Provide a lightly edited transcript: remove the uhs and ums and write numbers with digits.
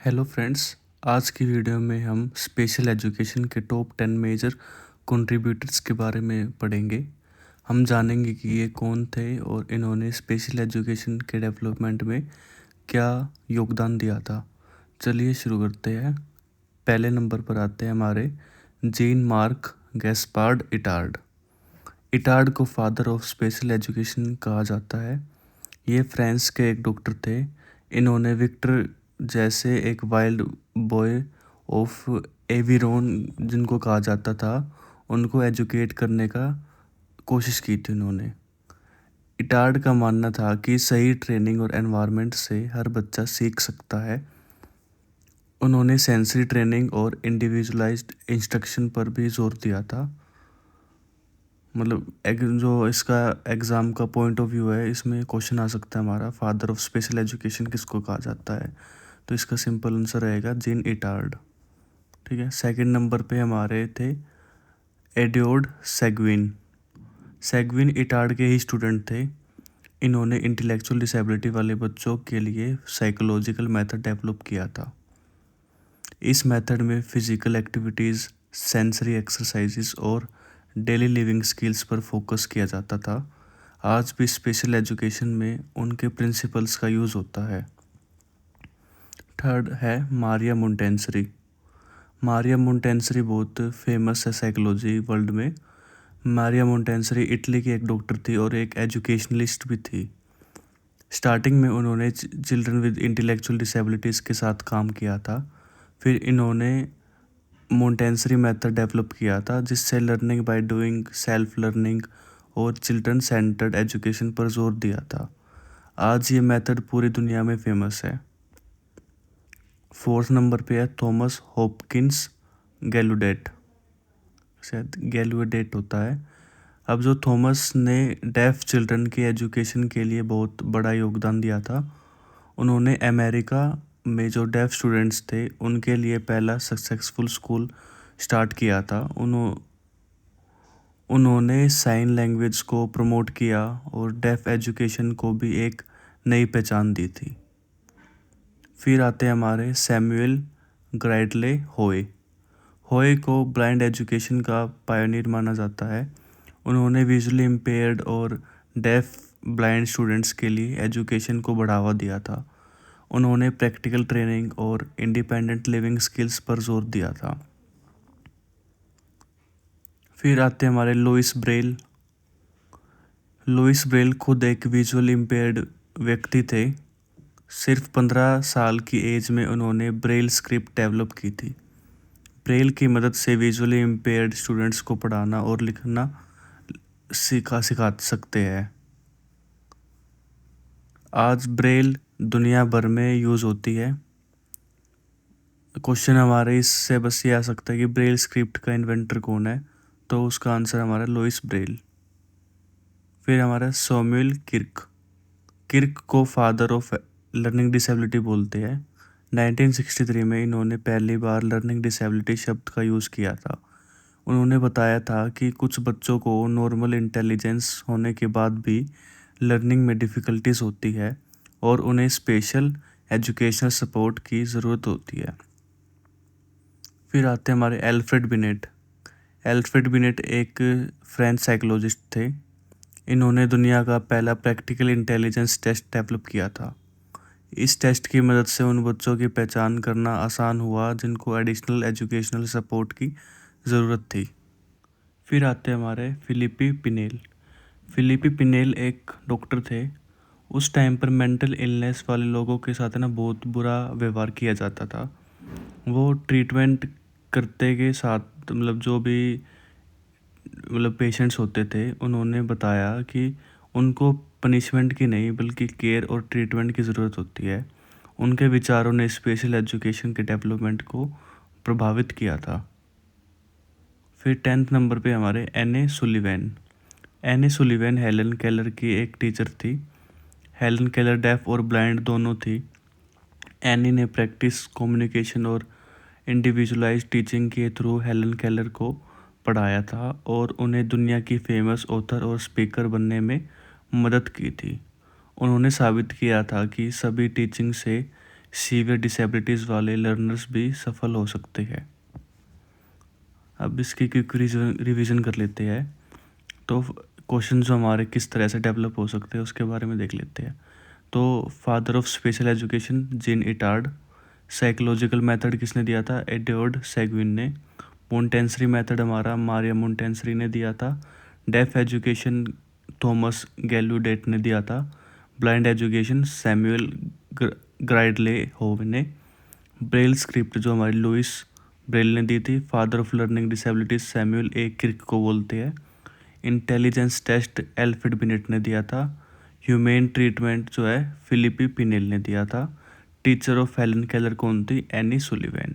Hello friends. आज की video में हम स्पेशल एजुकेशन के टॉप 10 मेजर कंट्रीब्यूटर्स के बारे में पढ़ेंगे। हम जानेंगे कि ये कौन थे और इन्होंने स्पेशल एजुकेशन के डेवलपमेंट में क्या योगदान दिया था। चलिए शुरू करते हैं। पहले नंबर पर आते हैं हमारे जीन मार्क गैस्पार्ड इटार्ड। इटार्ड को फादर ऑफ स्पेशल एजुकेशन कहा जाता है। ये फ्रांस के एक डॉक्टर थे। इन्होंने विक्टर जैसे एक वाइल्ड बॉय ऑफ एविरोन जिनको कहा जाता था उनको एजुकेट करने का कोशिश की थी उन्होंने। इटार्ड का मानना था कि सही ट्रेनिंग और एनवायरनमेंट से हर बच्चा सीख सकता है। उन्होंने सेंसरी ट्रेनिंग और इंडिविजुअलाइज्ड इंस्ट्रक्शन पर भी जोर दिया था। जो इसका एग्ज़ाम का पॉइंट ऑफ व्यू है, इसमें क्वेश्चन आ सकता है हमारा फादर ऑफ स्पेशल एजुकेशन किसको कहा जाता है। तो इसका सिंपल आंसर रहेगा जीन इटार्ड। ठीक है। सेकंड नंबर पे हमारे थे एडोर्ड सेगविन। सेगविन इटार्ड के ही स्टूडेंट थे। इन्होंने इंटेलेक्चुअल डिसेबिलिटी वाले बच्चों के लिए साइकोलॉजिकल मेथड डेवलप किया था। इस मेथड में फिजिकल एक्टिविटीज़, सेंसरी एक्सरसाइजेस और डेली लिविंग स्किल्स पर फोकस किया जाता था। आज भी स्पेशल एजुकेशन में उनके प्रिंसिपल्स का यूज़ होता है। थर्ड है मारिया मोंटेसरी। मारिया मोंटेसरी बहुत फेमस है साइकोलॉजी वर्ल्ड में। मारिया मोंटेसरी इटली की एक डॉक्टर थी और एक एजुकेशनलिस्ट भी थी। स्टार्टिंग में उन्होंने चिल्ड्रन विद इंटेलेक्चुअल डिसेबिलिटीज़ के साथ काम किया था। फिर इन्होंने मोंटेसरी मेथड डेवलप किया था जिससे learning by doing, self learning और चिल्ड्रन सेंटर्ड एजुकेशन पर जोर दिया था। आज ये मेथड पूरी दुनिया में फेमस है। फोर्थ नंबर पे है थॉमस हॉपकिंस गैलुडेट। शायद गैलुडेट होता है। अब जो थॉमस ने डेफ चिल्ड्रन की एजुकेशन के लिए बहुत बड़ा योगदान दिया था। उन्होंने अमेरिका में जो डेफ स्टूडेंट्स थे उनके लिए पहला सक्सेसफुल स्कूल स्टार्ट किया था। उन्होंने साइन लैंग्वेज को प्रमोट किया और डेफ एजुकेशन को भी एक नई पहचान दी थी। फिर आते हैं हमारे सैमुअल ग्राइडले होए। होए को ब्लाइंड एजुकेशन का पायनियर माना जाता है। उन्होंने विजुअली इम्पेयर्ड और डेफ ब्लाइंड स्टूडेंट्स के लिए एजुकेशन को बढ़ावा दिया था। उन्होंने प्रैक्टिकल ट्रेनिंग और इंडिपेंडेंट लिविंग स्किल्स पर जोर दिया था। फिर आते हैं हमारे लुइस ब्रेल। लुइस ब्रेल खुद एक विजुअल इम्पेयर्ड व्यक्ति थे। सिर्फ 15 साल की एज में उन्होंने ब्रेल स्क्रिप्ट डेवलप की थी। ब्रेल की मदद से विजुअली इम्पेयर्ड स्टूडेंट्स को पढ़ाना और लिखना सिखा सकते हैं। आज ब्रेल दुनिया भर में यूज़ होती है। क्वेश्चन हमारे इससे बस ये आ सकता है कि ब्रेल स्क्रिप्ट का इन्वेंटर कौन है। तो उसका आंसर हमारा लुइस ब्रेल। फिर हमारा सैमुअल किर्क। किर्क को फादर ऑफ लर्निंग डिसेबिलिटी बोलते हैं। 1963 में इन्होंने पहली बार लर्निंग डिसेबिलिटी शब्द का यूज़ किया था। उन्होंने बताया था कि कुछ बच्चों को नॉर्मल इंटेलिजेंस होने के बाद भी लर्निंग में डिफ़िकल्टीज होती है और उन्हें स्पेशल एजुकेशनल सपोर्ट की ज़रूरत होती है। फिर आते हैं हमारे एल्फ्रेड बिनेट। एल्फ्रेड बिनेट एक फ्रेंच साइकोलॉजिस्ट थे। इन्होंने दुनिया का पहला प्रैक्टिकल इंटेलिजेंस टेस्ट डेवलप किया था। इस टेस्ट की मदद से उन बच्चों की पहचान करना आसान हुआ जिनको एडिशनल एजुकेशनल सपोर्ट की ज़रूरत थी। फिर आते हैं हमारे फिलिपी पिनेल। फिलिपी पिनेल एक डॉक्टर थे। उस टाइम पर मेंटल इलनेस वाले लोगों के साथ ना बहुत बुरा व्यवहार किया जाता था। वो ट्रीटमेंट करते के साथ जो भी पेशेंट्स होते थे उन्होंने बताया कि उनको पनिशमेंट की नहीं बल्कि केयर और ट्रीटमेंट की ज़रूरत होती है। उनके विचारों ने स्पेशल एजुकेशन के डेवलपमेंट को प्रभावित किया था। फिर 10th नंबर पे हमारे एन सुलिवैन हेलन केलर की एक टीचर थी। हेलन केलर डेफ और ब्लाइंड दोनों थी। एनी ने प्रैक्टिस, कम्युनिकेशन और इंडिविजुअलाइज्ड टीचिंग के थ्रू हेलन केलर को पढ़ाया था और उन्हें दुनिया की फेमस ऑथर और स्पीकर बनने में मदद की थी। उन्होंने साबित किया था कि सभी टीचिंग से सीवियर डिसेबिलिटीज़ वाले लर्नर्स भी सफल हो सकते हैं। अब इसकी क्विक रिवीजन कर लेते हैं। तो क्वेश्चन जो हमारे किस तरह से डेवलप हो सकते हैं उसके बारे में देख लेते हैं। तो father of special education gene Etard. Psychological method किसने दिया था? एडवर्ड सेगविन ने। मोंटेंसरी मेथड हमारा मारिया मोंटेंसरी ने दिया था। डेफ एजुकेशन थॉमस गैल्यूडेट ने दिया था। ब्लाइंड एजुकेशन सैमुअल ग्राइडले होव ने। ब्रेल स्क्रिप्ट जो हमारी लुइस ब्रेल ने दी थी। Father of learning disabilities Samuel A Kirk को बोलते हैं। इंटेलिजेंस टेस्ट एल्फ्रेड बिनेट ने दिया था। ह्यूमेन ट्रीटमेंट जो है फिलिपी पिनेल ने दिया था। टीचर ऑफ हेलन केलर कौन थी? एनी सुलिवैन।